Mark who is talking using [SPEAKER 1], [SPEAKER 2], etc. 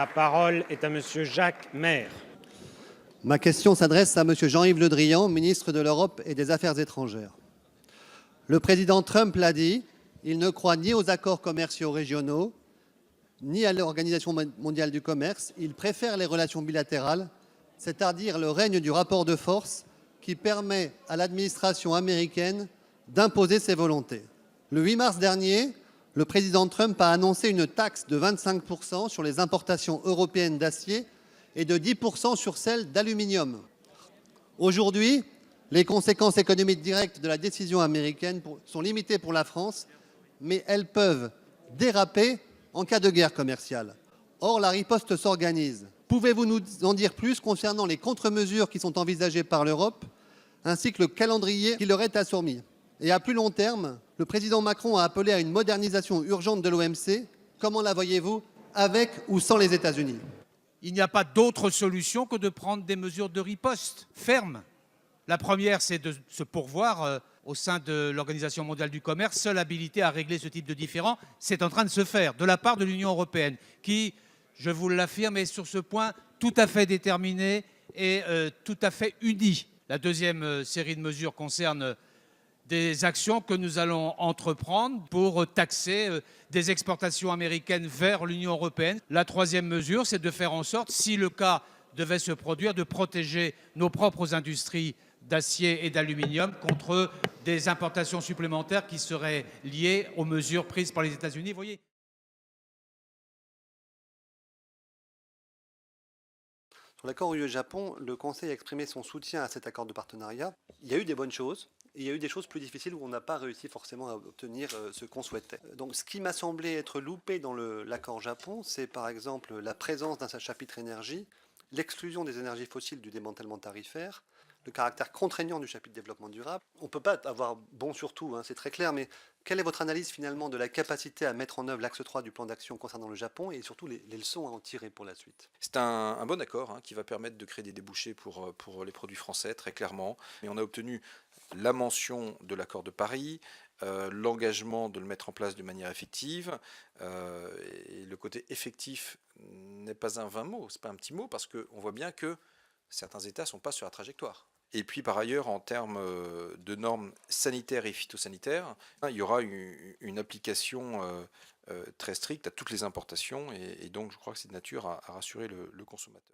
[SPEAKER 1] La parole est à Monsieur Jacques Maire.
[SPEAKER 2] Ma question s'adresse à M. Jean-Yves Le Drian, ministre de l'Europe et des Affaires étrangères. Le président Trump l'a dit, il ne croit ni aux accords commerciaux régionaux, ni à l'Organisation mondiale du commerce. Il préfère les relations bilatérales, c'est-à-dire le règne du rapport de force qui permet à l'administration américaine d'imposer ses volontés. Le 8 mars dernier, le président Trump a annoncé une taxe de 25% sur les importations européennes d'acier et de 10% sur celles d'aluminium. Aujourd'hui, les conséquences économiques directes de la décision américaine sont limitées pour la France, mais elles peuvent déraper en cas de guerre commerciale. Or, la riposte s'organise. Pouvez-vous nous en dire plus concernant les contre-mesures qui sont envisagées par l'Europe, ainsi que le calendrier qui leur est assourmi? Et à plus long terme, le président Macron a appelé à une modernisation urgente de l'OMC. Comment la voyez-vous, avec ou sans les États-Unis?
[SPEAKER 3] Il n'y a pas d'autre solution que de prendre des mesures de riposte fermes. La première, c'est de se pourvoir au sein de l'Organisation mondiale du commerce, seule habilité à régler ce type de différend. C'est en train de se faire de la part de l'Union européenne, qui, je vous l'affirme, est sur ce point tout à fait déterminée et tout à fait unie. La deuxième série de mesures concerne des actions que nous allons entreprendre pour taxer des exportations américaines vers l'Union européenne. La troisième mesure, c'est de faire en sorte, si le cas devait se produire, de protéger nos propres industries d'acier et d'aluminium contre des importations supplémentaires qui seraient liées aux mesures prises par les États-Unis. Vous voyez ?
[SPEAKER 2] Sur l'accord UE-Japon, le Conseil a exprimé son soutien à cet accord de partenariat. Il y a eu des bonnes choses, et il y a eu des choses plus difficiles où on n'a pas réussi forcément à obtenir ce qu'on souhaitait. Donc ce qui m'a semblé être loupé dans l'accord Japon, c'est par exemple la présence d'un chapitre énergie, l'exclusion des énergies fossiles du démantèlement tarifaire, le caractère contraignant du chapitre développement durable. On ne peut pas avoir bon sur tout, hein, c'est très clair, mais quelle est votre analyse finalement de la capacité à mettre en œuvre l'axe 3 du plan d'action concernant le Japon et surtout les leçons à en tirer pour la suite?
[SPEAKER 4] C'est un bon accord hein, qui va permettre de créer des débouchés pour les produits français, très clairement. Mais on a obtenu la mention de l'accord de Paris, l'engagement de le mettre en place de manière effective. Et le côté effectif n'est pas un vain mot, c'est pas un petit mot, parce qu'on voit bien que certains États ne sont pas sur la trajectoire. Et puis par ailleurs, en termes de normes sanitaires et phytosanitaires, il y aura une application très stricte à toutes les importations, et donc je crois que c'est de nature à rassurer le consommateur.